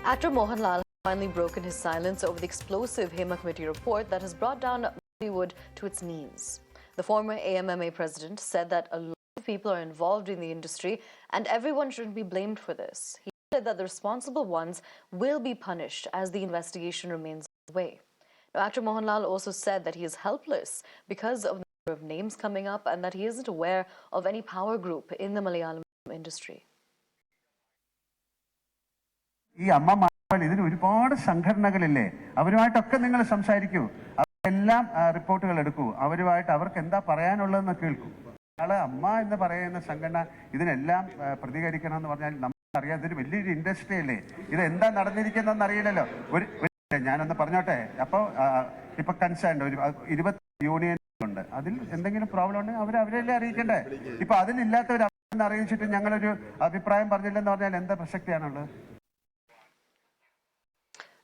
Actor Mohanlal has finally broken his silence over the explosive Hema Committee report that has brought down Bollywood to its knees. The former AMMA president said that a lot of people are involved in the industry and everyone shouldn't be blamed for this. He said that the responsible ones will be punished as the investigation remains underway. Now, actor Mohanlal also said that he is helpless because of the number of names coming up and that he isn't aware of any power group in the Malayalam industry. ഇതിന് ഒരുപാട് സംഘടനകളില്ലേ, അവരുമായിട്ടൊക്കെ നിങ്ങൾ സംസാരിക്കൂ, അവരെല്ലാം റിപ്പോർട്ടുകൾ എടുക്കൂ, അവരുമായിട്ട് അവർക്ക് എന്താ പറയാനുള്ളതെന്ന് കേൾക്കൂ. നാളെ അമ്മ എന്ന് പറയുന്ന സംഘടന ഇതിനെല്ലാം പ്രതികരിക്കണം എന്ന് പറഞ്ഞാൽ നമുക്കറിയാം, ഇതൊരു വലിയൊരു ഇൻഡസ്ട്രി അല്ലേ, ഇത് എന്താ നടന്നിരിക്കുന്നതെന്ന് അറിയില്ലല്ലോ. ഞാനൊന്ന് പറഞ്ഞോട്ടെ. അപ്പോൾ ഇപ്പൊ കൺസേൺ ഒരു 20 യൂണിയൻ ഉണ്ട്, അതിൽ എന്തെങ്കിലും പ്രോബ്ലം ഉണ്ടെങ്കിൽ അവരെല്ലാം അറിയിക്കണ്ടേ. ഇപ്പൊ അതിലില്ലാത്തവർ അറിയിച്ചിട്ട് ഞങ്ങളൊരു അഭിപ്രായം പറഞ്ഞില്ലെന്ന് പറഞ്ഞാൽ എന്താ പ്രസക്തിയാണുള്ളത്?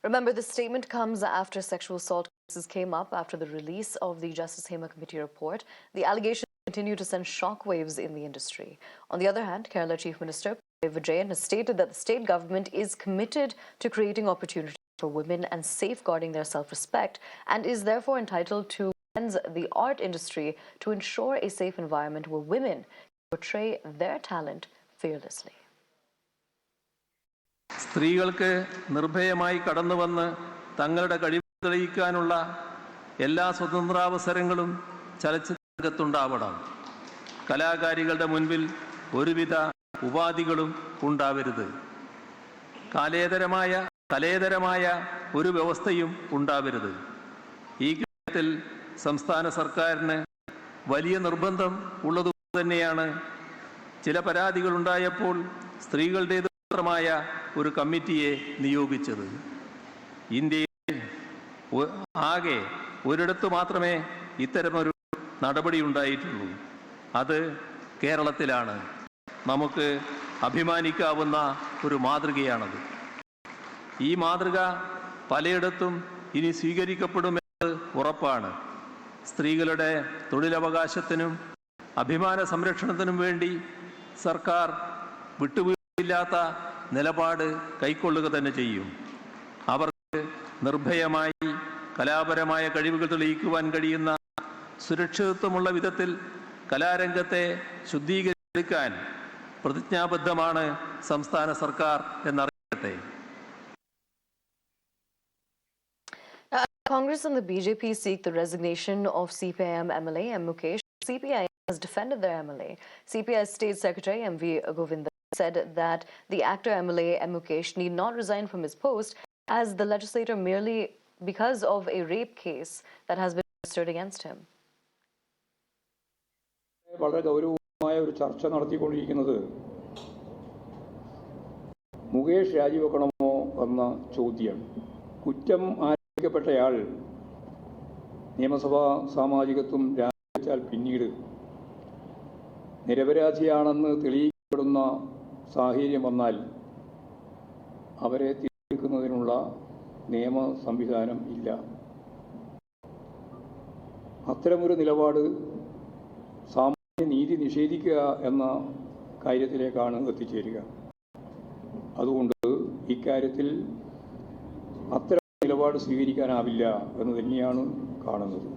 Remember, this statement comes after sexual assault cases came up after the release of the Justice Hema Committee report. The allegations continue to send shockwaves in the industry. On the other hand, Kerala Chief Minister Pinarayi Vijayan has stated that the state government is committed to creating opportunities for women and safeguarding their self-respect, and is therefore entitled to cleanse the art industry to ensure a safe environment where women can portray their talent fearlessly. സ്ത്രീകൾക്ക് നിർഭയമായി കടന്നുവന്ന് തങ്ങളുടെ കഴിവ് തെളിയിക്കാനുള്ള എല്ലാ സ്വതന്ത്രാവസരങ്ങളും ചലച്ചിത്രരംഗത്തുണ്ടാവണം. കലാകാരികളുടെ മുൻപിൽ ഒരുവിധ ഉപാധികളും ഉണ്ടാവരുത്. കലേതരമായ ഒരു വ്യവസ്ഥയും ഉണ്ടാവരുത്. ഈ കാര്യത്തിൽ സംസ്ഥാന സർക്കാരിന് വലിയ നിർബന്ധം ഉള്ളതുകൊണ്ട് തന്നെയാണ് ചില പരാതികളുണ്ടായപ്പോൾ സ്ത്രീകളുടേത് മായ ഒരു കമ്മിറ്റിയെ നിയോഗിച്ചത്. ഇന്ത്യയിൽ ആകെ ഒരിടത്ത് മാത്രമേ ഇത്തരമൊരു നടപടി ഉണ്ടായിട്ടുള്ളൂ, അത് കേരളത്തിലാണ്. നമുക്ക് അഭിമാനിക്കാവുന്ന ഒരു മാതൃകയാണത്. ഈ മാതൃക പലയിടത്തും ഇനി സ്വീകരിക്കപ്പെടുമെന്ന് ഉറപ്പാണ്. സ്ത്രീകളുടെ തൊഴിലവകാശത്തിനും അഭിമാന സംരക്ഷണത്തിനും വേണ്ടി സർക്കാർ വിട്ടുവീഴ്ചയില്ലാത്ത നിലപാട് കൈക്കൊള്ളുക തന്നെ ചെയ്യും. അവർക്ക് നിർഭയമായി കലാപരമായ കഴിവുകൾ തെളിയിക്കുവാൻ കഴിയുന്ന സുരക്ഷിതത്വമുള്ള വിധത്തിൽ കലാരംഗത്തെ ശുദ്ധീകരിക്കാൻ പ്രതിജ്ഞാബദ്ധമാണ് സംസ്ഥാന സർക്കാർ എന്നറിയട്ടെ. Congress and the BJP seek the resignation of CPIM MLA M. Mukesh. CPIM has defended their MLA. CPI State Secretary M. V. Govinda said that the actor MLA M. Mukesh need not resign from his post as the legislator merely because of a rape case that has been registered against him. വളരെ ഗൗരവമായ ഒരു ചർച്ച നടത്തിക്കൊണ്ടിരിക്കുന്നത് മുകേഷ് രാജിവെക്കണമോ എന്ന ചോദ്യം. കുറ്റം ആരോപിക്കപ്പെട്ടയാൾ നിയമസഭാ സാമാജികത്വം രാജിവെച്ചാൽ പിന്നീട് നിരപരാധിയാണെന്ന് തെളിയിക്കപ്പെടുന്ന സാഹചര്യം വന്നാൽ അവരെ തിരിച്ചെടുക്കുന്നതിനുള്ള നിയമ സംവിധാനം ഇല്ല. അത്തരമൊരു നിലപാട് സാമാന്യ നീതി നിഷേധിക്കുക എന്ന കാര്യത്തിലേക്കാണ് എത്തിച്ചേരുക. അതുകൊണ്ട് ഇക്കാര്യത്തിൽ അത്തരം നിലപാട് സ്വീകരിക്കാനാവില്ല എന്ന് തന്നെയാണ് കാണുന്നത്.